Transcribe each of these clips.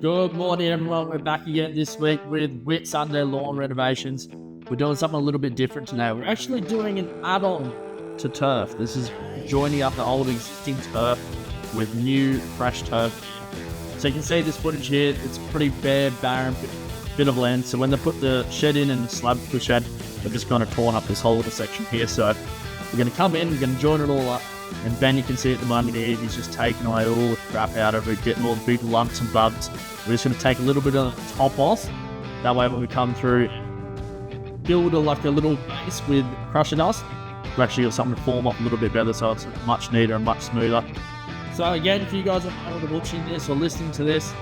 Good morning, everyone. We're back again this week with Whit Sunday Lawn Renovations. We're doing something a little bit different today. We're actually doing an add-on to turf. This is joining up the old existing turf with new, fresh turf. So you can see this footage here. It's pretty bare, barren, bit of land. So when they put the shed in and the slab for the shed, they've just kind of torn up this whole little section here. So we're going to come in, we're going to join it all up. And Ben, you can see at the moment here, he's just taking away all the crap out of it, getting all the big lumps and bumps. We're just going to take a little bit of the top off. That way when we come through, build a little base with crusher dust. We actually got something to form up a little bit better, so it's much neater and much smoother. So again, if you guys are watching this or listening to this,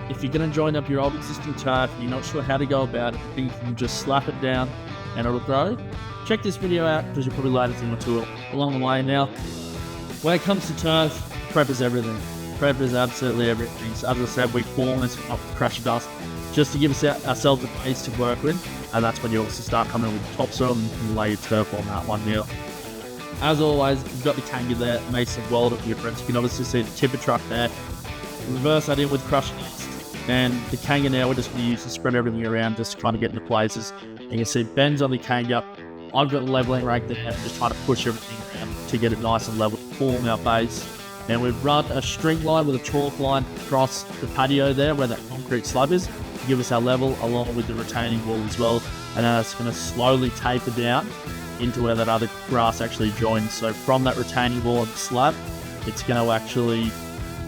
if you're going to join up your old existing turf, you're not sure how to go about it, you can just slap it down and it'll grow. Check this video out because you'll probably learn a thing or two along the way. Now, when it comes to turf, prep is everything. Prep is absolutely everything. So as I said, we form this up crusher dust just to give ourselves a base to work with, and that's when you also start coming with the topsoil and lay your turf on that one here. As always, you've got the Kanga there, it makes a world of difference. You can obviously see the tipper truck there. Reverse that in with crusher dust, and the Kanga now we're just going to use to spread everything around, just to kind of get into places. And you can see Ben's on the Kanga. I've got the leveling rake there, just trying to push everything around to get it nice and level to form our base. And we've run a string line with a chalk line across the patio there where that concrete slab is to give us our level along with the retaining wall as well. And then it's going to slowly taper down into where that other grass actually joins. So from that retaining wall and the slab, it's going to actually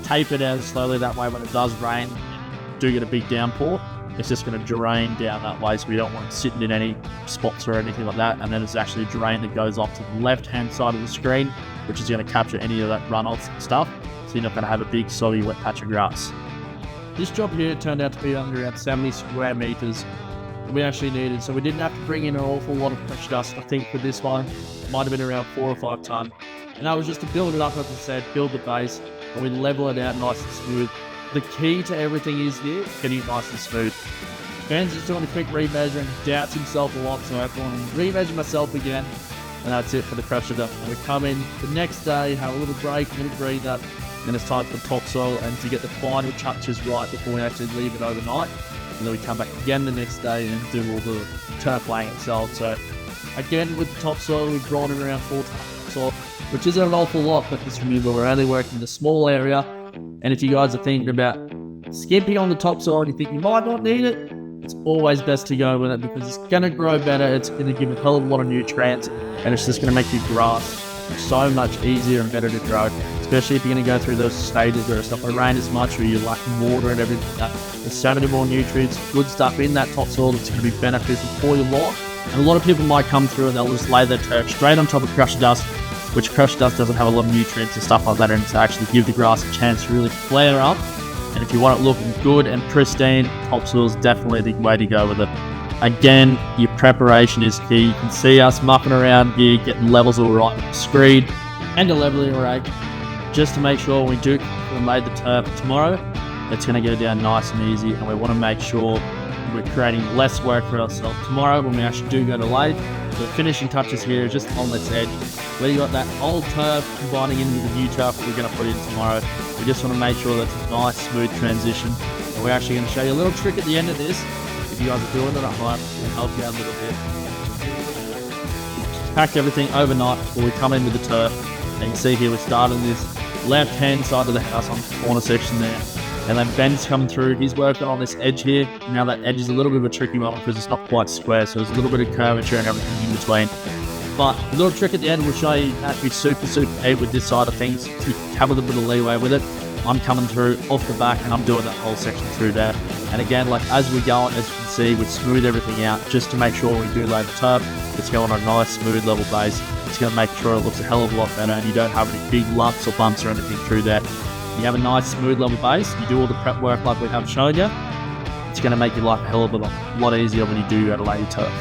taper down slowly. That way when it does rain, do get a big downpour, it's just going to drain down that way, so we don't want it sitting in any spots or anything like that. And then it's actually a drain that goes off to the left-hand side of the screen, which is going to capture any of that runoff stuff, so you're not going to have a big soggy wet patch of grass. This job here turned out to be under around 70 square meters that we actually needed, so we didn't have to bring in an awful lot of fresh dust. I think for this one, it might have been around 4 or 5 ton. And that was just to build it up, as I said, build the base, and we level it out nice and smooth. The key to everything is here, getting it nice and smooth. Ben's just doing a quick remeasure and doubts himself a lot, so I go and remeasure myself again, and that's it for the crusher dust. And we come in the next day, have a little break, a little breather, then it's time for topsoil and to get the final touches right before we actually leave it overnight. And then we come back again the next day and do all the turf laying itself. So again, with the topsoil, we've drawn in around 4 tons of topsoil, which isn't an awful lot, but just remember we're only working in a small area. And if you guys are thinking about skimping on the topsoil and you think you might not need it, it's always best to go with it because it's going to grow better, it's going to give a hell of a lot of nutrients, and it's just going to make your grass so much easier and better to grow, especially if you're going to go through those stages where it's not going to rain as much or you're lacking water and everything like that. There's so many more nutrients, good stuff in that topsoil that's going to be beneficial for your lawn. And a lot of people might come through and they'll just lay their turf straight on top of crusher dust, which crusher dust doesn't have a lot of nutrients and stuff like that, and to actually give the grass a chance to really flare up. And if you want it looking good and pristine, topsoil is definitely the way to go with it. Again, your preparation is key. You can see us mucking around here, getting levels all right with the screed and a leveling rake, just to make sure when we do lay the turf tomorrow, it's going to go down nice and easy. And we want to make sure we're creating less work for ourselves tomorrow when we actually do go to lay. The finishing touches here is just on this edge where you got that old turf combining in with the new turf that we're going to put in tomorrow. We just want to make sure that's a nice smooth transition, and we're actually going to show you a little trick at the end of this. If you guys are doing it at home, it'll help you out a little bit. Packed everything overnight before we come in with the turf, and you can see here we started this left hand side of the house on the corner section there. And then Ben's come through, he's working on this edge here. Now that edge is a little bit of a tricky one because it's not quite square, so there's a little bit of curvature and everything in between. But a little trick at the end will show you how to be super neat with this side of things to have a little bit of leeway with it. I'm coming through off the back and I'm doing that whole section through there. And again, like as we go on, as you can see, we smooth everything out just to make sure when we do lay the turf, it's going on a nice smooth level base. It's going to make sure it looks a hell of a lot better and you don't have any big lumps or bumps or anything through there. You have a nice smooth level base, you do all the prep work like we have shown you, it's going to make your life a hell of a lot easier when you do go to lay your turf.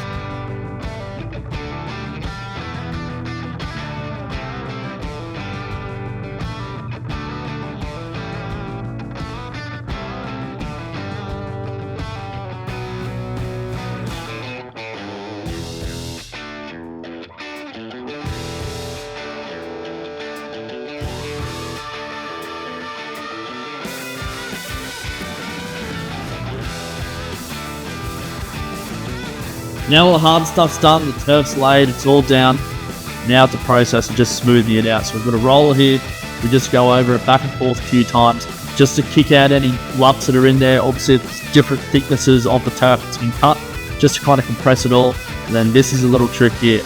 Now all the hard stuff's done, the turf's laid, it's all down. Now it's a process of just smoothing it out. So we've got a roller here. We just go over it back and forth a few times just to kick out any lumps that are in there. Obviously, it's different thicknesses of the turf that's been cut, just to kind of compress it all. And then this is a little trick here.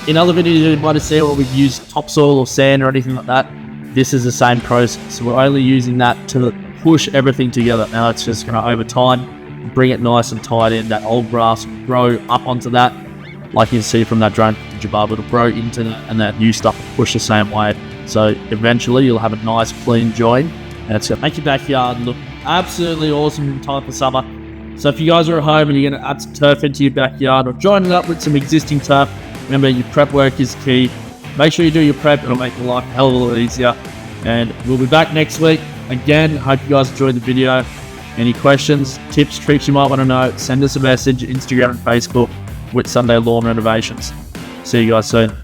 In other videos you might have seen where we've used topsoil or sand or anything like that. This is the same process. So we're only using that to push everything together. Now it's just going to, over time, bring it nice and tight in. That old grass will grow up onto that. Like you can see from that drone footage above, it'll grow into that, and that new stuff will push the same way. So eventually you'll have a nice clean join, and it's going to make your backyard look absolutely awesome in time for summer. So if you guys are at home and you're going to add some turf into your backyard or join it up with some existing turf, remember your prep work is key. Make sure you do your prep, it'll make your life a hell of a lot easier. And we'll be back next week. Again, hope you guys enjoyed the video. Any questions, tips, tricks you might want to know, send us a message, Instagram and Facebook, Whit Sunday Lawn Renovations. See you guys soon.